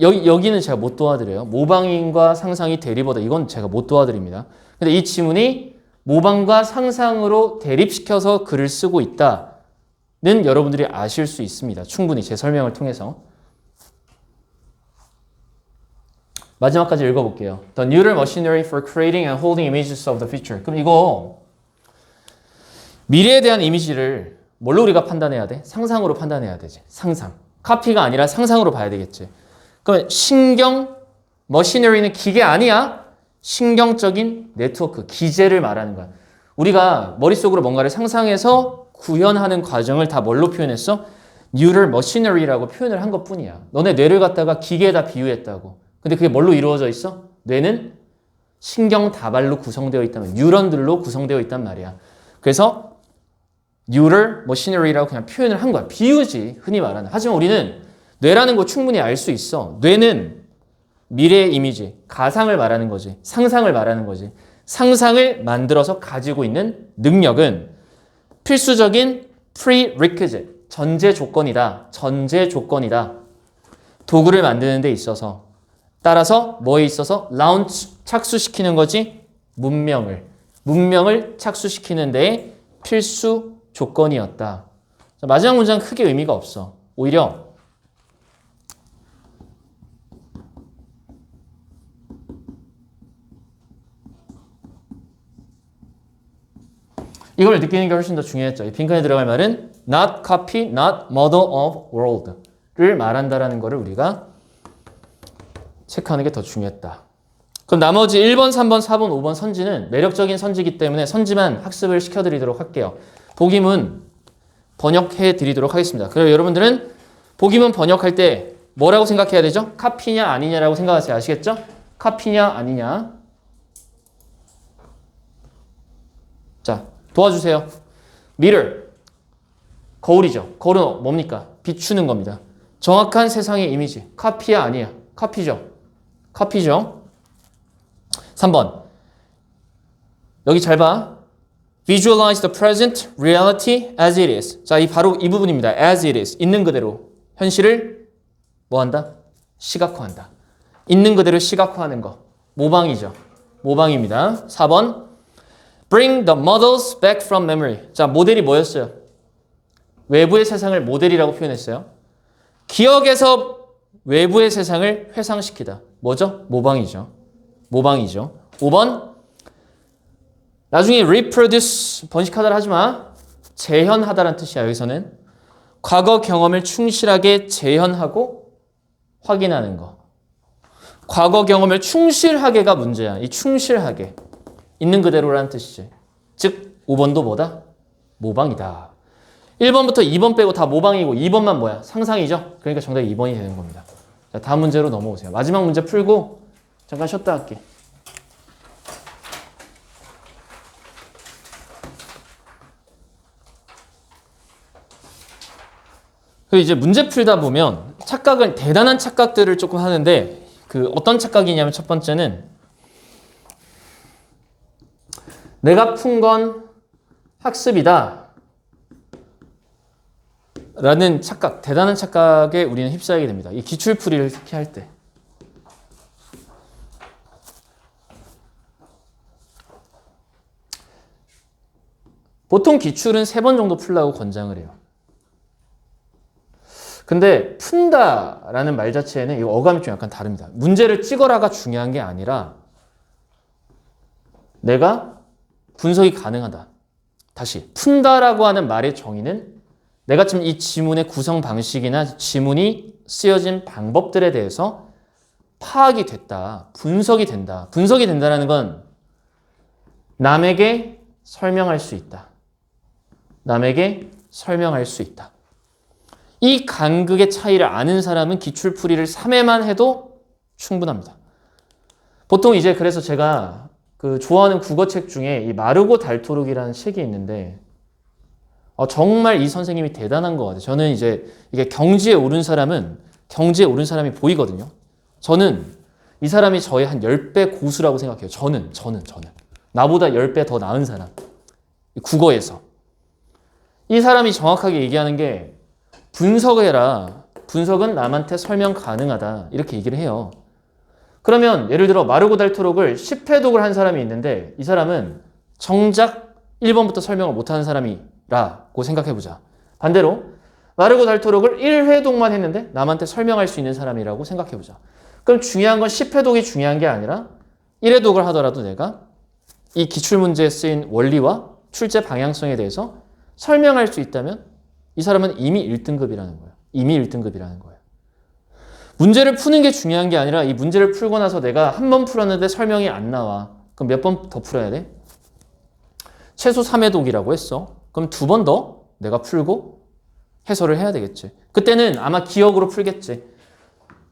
여기는 제가 못 도와드려요. 모방인과 상상이 대립하다. 이건 제가 못 도와드립니다. 근데 이 지문이 모방과 상상으로 대립시켜서 글을 쓰고 있다는 여러분들이 아실 수 있습니다. 충분히 제 설명을 통해서. 마지막까지 읽어볼게요. The neural machinery for creating and holding images of the future. 그럼 이거 미래에 대한 이미지를 뭘로 우리가 판단해야 돼? 상상으로 판단해야 되지. 상상. 카피가 아니라 상상으로 봐야 되겠지. 그러면 신경, 머시너리는 기계 아니야. 신경적인 네트워크, 기제를 말하는 거야. 우리가 머릿속으로 뭔가를 상상해서 구현하는 과정을 다 뭘로 표현했어? Neural machinery라고 표현을 한 것뿐이야. 너네 뇌를 갖다가 기계에다 비유했다고. 근데 그게 뭘로 이루어져 있어? 뇌는 신경 다발로 구성되어 있다면 뉴런들로 구성되어 있단 말이야. 그래서 Neural machinery라고 그냥 표현을 한 거야. 비유지, 흔히 말하는. 하지만 우리는 뇌라는 거 충분히 알 수 있어. 뇌는 미래의 이미지, 가상을 말하는 거지. 상상을 말하는 거지. 상상을 만들어서 가지고 있는 능력은 필수적인 prerequisite, 전제 조건이다. 전제 조건이다. 도구를 만드는 데 있어서. 따라서 뭐에 있어서? launch, 착수시키는 거지. 문명을 착수시키는 데에 필수 조건이었다. 자, 마지막 문장은 크게 의미가 없어. 오히려 이걸 느끼는 게 훨씬 더 중요했죠. 이 빈칸에 들어갈 말은 not copy, not model of world를 말한다라는 거를 우리가 체크하는 게 더 중요했다. 그럼 나머지 1번, 3번, 4번, 5번 선지는 매력적인 선지이기 때문에 선지만 학습을 시켜드리도록 할게요. 보기문 번역해 드리도록 하겠습니다. 그리고 여러분들은 보기문 번역할 때 뭐라고 생각해야 되죠? 카피냐 아니냐라고 생각하세요. 아시겠죠? 카피냐 아니냐. 자, 도와주세요. mirror, 거울이죠. 거울은 뭡니까? 비추는 겁니다. 정확한 세상의 이미지. 카피야 아니야? 카피죠. 카피죠. 3번. 여기 잘 봐. Visualize the present reality as it is. 자, 바로 이 부분입니다. as it is. 있는 그대로. 현실을 뭐 한다? 시각화한다. 있는 그대로 시각화하는 거. 모방이죠. 모방입니다. 4번. Bring the models back from memory. 자, 모델이 뭐였어요? 외부의 세상을 모델이라고 표현했어요. 기억에서 외부의 세상을 회상시키다. 뭐죠? 모방이죠. 모방이죠. 5번. 나중에 reproduce, 번식하다를 하지 마. 재현하다라는 뜻이야, 여기서는. 과거 경험을 충실하게 재현하고 확인하는 거. 과거 경험을 충실하게가 문제야. 이 충실하게. 있는 그대로라는 뜻이지. 즉 5번도 뭐다? 모방이다. 1번부터 2번 빼고 다 모방이고 2번만 뭐야? 상상이죠? 그러니까 정답이 2번이 되는 겁니다. 자, 다음 문제로 넘어오세요. 마지막 문제 풀고 잠깐 쉬었다 할게. 그리고 이제 문제 풀다 보면 착각을, 대단한 착각들을 조금 하는데 그 어떤 착각이냐면 첫 번째는 내가 푼 건 학습이다 라는 착각, 대단한 착각에 우리는 휩싸이게 됩니다. 이 기출풀이를 특히 할 때. 보통 기출은 3번 정도 풀라고 권장을 해요. 근데 푼다라는 말 자체에는 이 어감이 좀 약간 다릅니다. 문제를 찍어라가 중요한 게 아니라 내가 분석이 가능하다. 다시 푼다라고 하는 말의 정의는 내가 지금 이 지문의 구성 방식이나 지문이 쓰여진 방법들에 대해서 파악이 됐다. 분석이 된다. 분석이 된다는 건 남에게 설명할 수 있다. 남에게 설명할 수 있다. 이 간극의 차이를 아는 사람은 기출풀이를 3회만 해도 충분합니다. 보통 이제 그래서 제가 그 좋아하는 국어책 중에 이 마르고 닳도록이라는 책이 있는데 정말 이 선생님이 대단한 것 같아요. 저는 이제 이게 경지에 오른 사람이 보이거든요. 저는 이 사람이 저의 한 10배 고수라고 생각해요. 저는. 나보다 10배 더 나은 사람. 국어에서. 이 사람이 정확하게 얘기하는 게 분석해라. 분석은 남한테 설명 가능하다. 이렇게 얘기를 해요. 그러면 예를 들어 마르고 닳도록을 10회독을 한 사람이 있는데 이 사람은 정작 1번부터 설명을 못하는 사람이라고 생각해보자. 반대로 마르고 닳도록을 1회독만 했는데 남한테 설명할 수 있는 사람이라고 생각해보자. 그럼 중요한 건 10회독이 중요한 게 아니라 1회독을 하더라도 내가 이 기출문제에 쓰인 원리와 출제 방향성에 대해서 설명할 수 있다면 이 사람은 이미 1등급이라는 거예요. 이미 1등급이라는 거예요. 문제를 푸는 게 중요한 게 아니라 이 문제를 풀고 나서 내가 한 번 풀었는데 설명이 안 나와. 그럼 몇 번 더 풀어야 돼? 최소 3회독이라고 했어. 그럼 2번 더 내가 풀고 해설을 해야 되겠지. 그때는 아마 기억으로 풀겠지.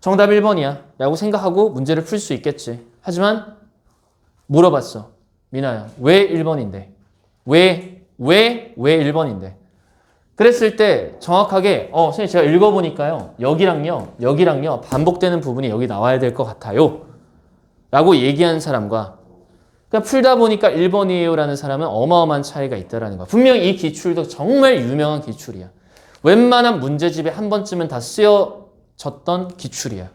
정답 1번이야 라고 생각하고 문제를 풀 수 있겠지. 하지만 물어봤어. 미나야, 왜 1번인데? 왜 1번인데? 그랬을 때 정확하게 선생님 제가 읽어보니까요. 여기랑요. 반복되는 부분이 여기 나와야 될 것 같아요. 라고 얘기한 사람과 그냥 풀다 보니까 1번이에요 라는 사람은 어마어마한 차이가 있다는 거야. 분명히 이 기출도 정말 유명한 기출이야. 웬만한 문제집에 한 번쯤은 다 쓰여졌던 기출이야.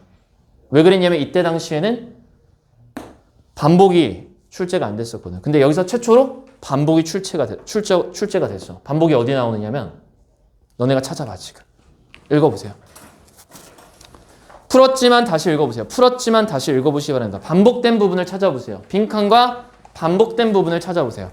왜 그랬냐면 이때 당시에는 반복이 출제가 안 됐었거든. 근데 여기서 최초로 반복이 출제가 됐어. 반복이 어디 나오느냐면 너네가 찾아봐 지금. 읽어보세요. 풀었지만 다시 읽어보세요. 풀었지만 다시 읽어보시기 바랍니다. 반복된 부분을 찾아보세요. 빈칸과 반복된 부분을 찾아보세요.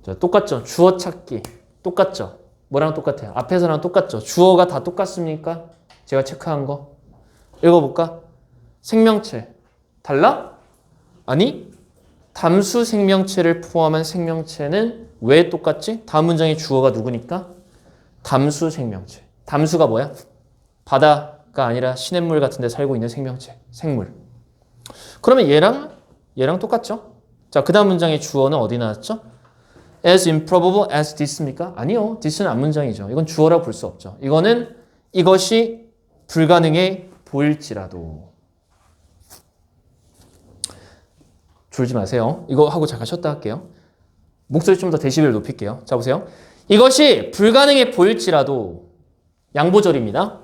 자, 똑같죠? 주어 찾기. 똑같죠? 뭐랑 똑같아요? 앞에서랑 똑같죠? 주어가 다 똑같습니까? 제가 체크한 거. 읽어볼까? 생명체. 달라? 아니, 담수 생명체를 포함한 생명체는 왜 똑같지? 다음 문장의 주어가 누구니까? 담수 생명체. 담수가 뭐야? 바다가 아니라 시냇물 같은 데 살고 있는 생명체. 생물. 그러면 얘랑 똑같죠? 자, 그 다음 문장의 주어는 어디 나왔죠? as improbable as this입니까? 아니요. this는 앞문장이죠. 이건 주어라고 볼 수 없죠. 이거는 이것이 불가능해 보일지라도. 졸지 마세요. 이거 하고 잠깐 쉬었다 할게요. 목소리 좀 더 데시벨 높일게요. 자, 보세요. 이것이 불가능해 보일지라도 양보절입니다.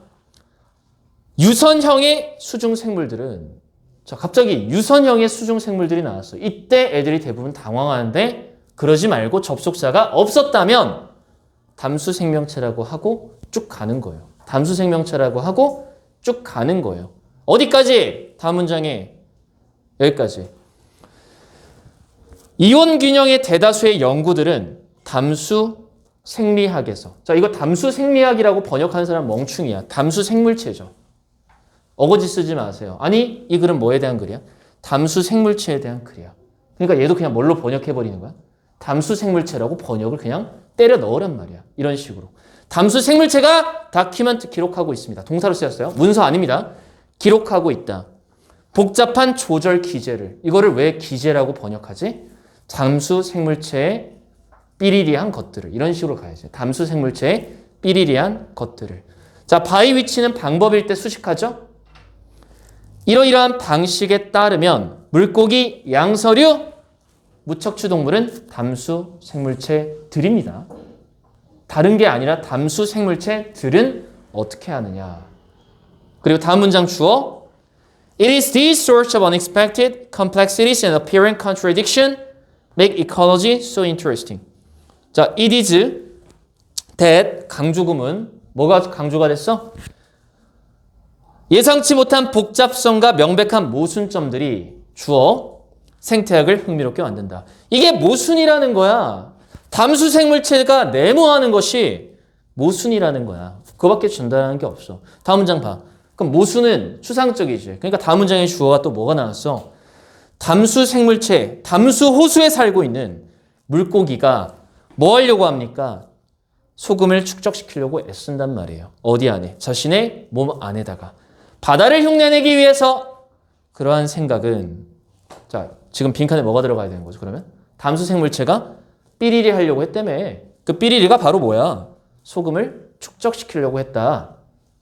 유선형의 수중생물들은 자, 갑자기 유선형의 수중생물들이 나왔어요. 이때 애들이 대부분 당황하는데 그러지 말고 접속사가 없었다면 담수생명체라고 하고 쭉 가는 거예요. 담수생명체라고 하고 쭉 가는 거예요. 어디까지? 다음 문장에 여기까지. 이온균형의 대다수의 연구들은 담수 생리학에서 자, 이거 담수 생리학이라고 번역하는 사람 멍충이야. 담수 생물체죠. 어거지 쓰지 마세요. 아니, 이 글은 뭐에 대한 글이야? 담수 생물체에 대한 글이야. 그러니까 얘도 그냥 뭘로 번역해버리는 거야? 담수 생물체라고 번역을 그냥 때려 넣으란 말이야. 이런 식으로. 담수 생물체가 다큐멘트 기록하고 있습니다. 동사로 쓰였어요. 문서 아닙니다. 기록하고 있다. 복잡한 조절 기제를. 이거를 왜 기제라고 번역하지? 담수 생물체의 삐리리한 것들을. 이런 식으로 가야지. 담수 생물체의 삐리리한 것들을. 자, 바이 위치는 방법일 때 수식하죠? 이러이러한 방식에 따르면 물고기, 양서류, 무척추 동물은 담수 생물체들입니다. 다른 게 아니라 담수 생물체들은 어떻게 하느냐. 그리고 다음 문장 주어. It is these sorts of unexpected complexities and apparent contradiction make ecology so interesting. 자, it is that 강조구문. 뭐가 강조가 됐어? 예상치 못한 복잡성과 명백한 모순점들이 주어 생태학을 흥미롭게 만든다. 이게 모순이라는 거야. 담수 생물체가 내모하는 것이 모순이라는 거야. 그거밖에 전달하는 게 없어. 다음 문장 봐. 그럼 모순은 추상적이지. 그러니까 다음 문장의 주어가 또 뭐가 나왔어? 담수 생물체, 담수 호수에 살고 있는 물고기가 뭐 하려고 합니까? 소금을 축적시키려고 애쓴단 말이에요. 어디 안에? 자신의 몸 안에다가. 바다를 흉내내기 위해서 그러한 생각은 자, 지금 빈칸에 뭐가 들어가야 되는 거죠? 그러면 담수 생물체가 삐리리 하려고 했다며. 그 삐리리가 바로 뭐야? 소금을 축적시키려고 했다.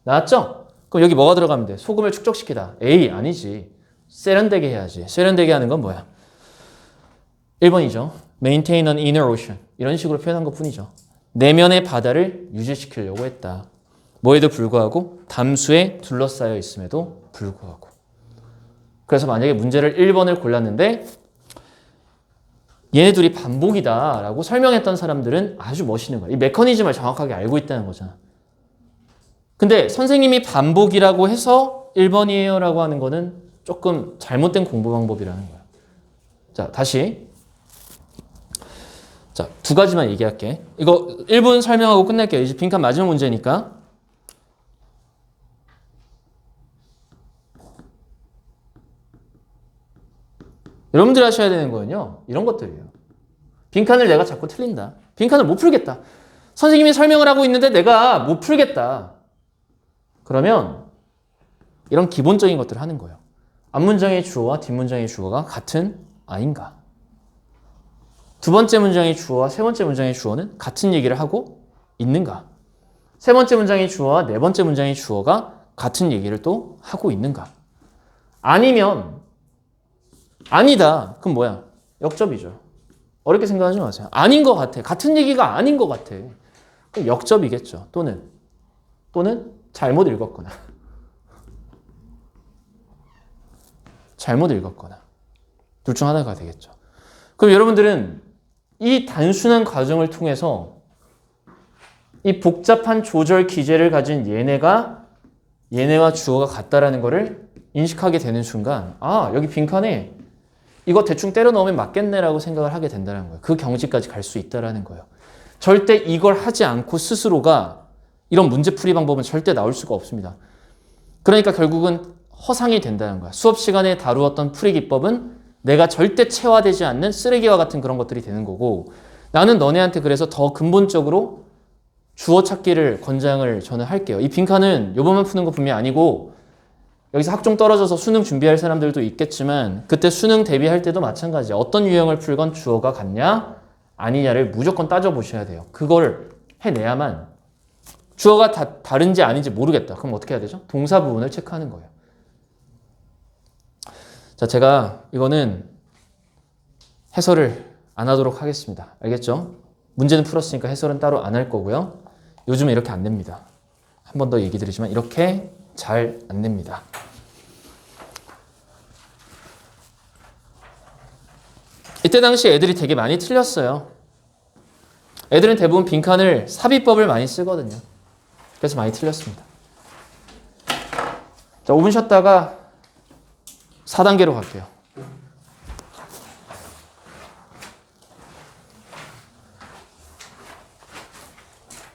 나왔죠? 그럼 여기 뭐가 들어가면 돼? 소금을 축적시키다. 에이, 아니지. 세련되게 해야지. 세련되게 하는 건 뭐야? 1번이죠. Maintain an inner ocean. 이런 식으로 표현한 것 뿐이죠. 내면의 바다를 유지시키려고 했다. 뭐에도 불구하고 담수에 둘러싸여 있음에도 불구하고. 그래서 만약에 문제를 1번을 골랐는데 얘네 둘이 반복이다 라고 설명했던 사람들은 아주 멋있는 거야. 이 메커니즘을 정확하게 알고 있다는 거잖아. 근데 선생님이 반복이라고 해서 1번이에요 라고 하는 거는 조금 잘못된 공부 방법이라는 거야. 자, 다시. 자, 두 가지만 얘기할게. 이거 1분 설명하고 끝낼게요. 이제 빈칸 마지막 문제니까. 여러분들이 하셔야 되는 거는요. 이런 것들이에요. 빈칸을 내가 자꾸 틀린다. 빈칸을 못 풀겠다. 선생님이 설명을 하고 있는데 내가 못 풀겠다. 그러면 이런 기본적인 것들을 하는 거예요. 앞문장의 주어와 뒷문장의 주어가 같은 아닌가? 두 번째 문장의 주어와 세 번째 문장의 주어는 같은 얘기를 하고 있는가? 세 번째 문장의 주어와 네 번째 문장의 주어가 같은 얘기를 또 하고 있는가? 아니면 아니다. 그럼 뭐야? 역접이죠. 어렵게 생각하지 마세요. 아닌 것 같아. 같은 얘기가 아닌 것 같아. 그럼 역접이겠죠. 또는 잘못 읽었거나. 잘못 읽었거나. 둘 중 하나가 되겠죠. 그럼 여러분들은 이 단순한 과정을 통해서 이 복잡한 조절 기제를 가진 얘네와 주어가 같다라는 것을 인식하게 되는 순간 아, 여기 빈칸에 이거 대충 때려 넣으면 맞겠네라고 생각을 하게 된다는 거예요. 그 경지까지 갈 수 있다는 거예요. 절대 이걸 하지 않고 스스로가 이런 문제풀이 방법은 절대 나올 수가 없습니다. 그러니까 결국은 허상이 된다는 거야. 수업 시간에 다루었던 풀이 기법은 내가 절대 체화되지 않는 쓰레기와 같은 그런 것들이 되는 거고, 나는 너네한테 그래서 더 근본적으로 주어 찾기를 권장을 저는 할게요. 이 빈칸은 요번만 푸는 거 분명히 아니고 여기서 학종 떨어져서 수능 준비할 사람들도 있겠지만 그때 수능 대비할 때도 마찬가지야. 어떤 유형을 풀건 주어가 같냐 아니냐를 무조건 따져보셔야 돼요. 그걸 해내야만 주어가 다른지 아닌지 모르겠다. 그럼 어떻게 해야 되죠? 동사 부분을 체크하는 거예요. 자, 제가 이거는 해설을 안 하도록 하겠습니다. 알겠죠? 문제는 풀었으니까 해설은 따로 안 할 거고요. 요즘에 이렇게 안 냅니다. 한 번 더 얘기 드리지만 이렇게 잘 안 냅니다. 이때 당시 애들이 되게 많이 틀렸어요. 애들은 대부분 빈칸을 삽입법을 많이 쓰거든요. 그래서 많이 틀렸습니다. 자, 5분 쉬었다가 4단계로 갈게요.